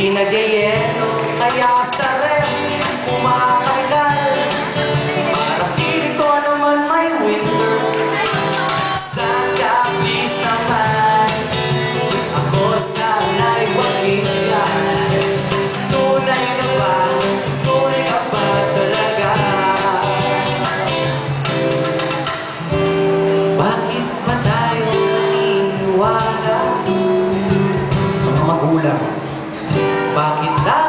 Di nagyayelo, kaya sa ref umakalkal. Para feeling ko naman may winter. Sana please naman, ako sana'y wakilyan. Tunay ka ba? Tunay ka ba talaga? Bakit ba tayo naniniwala? Mga magulang, bakit tayo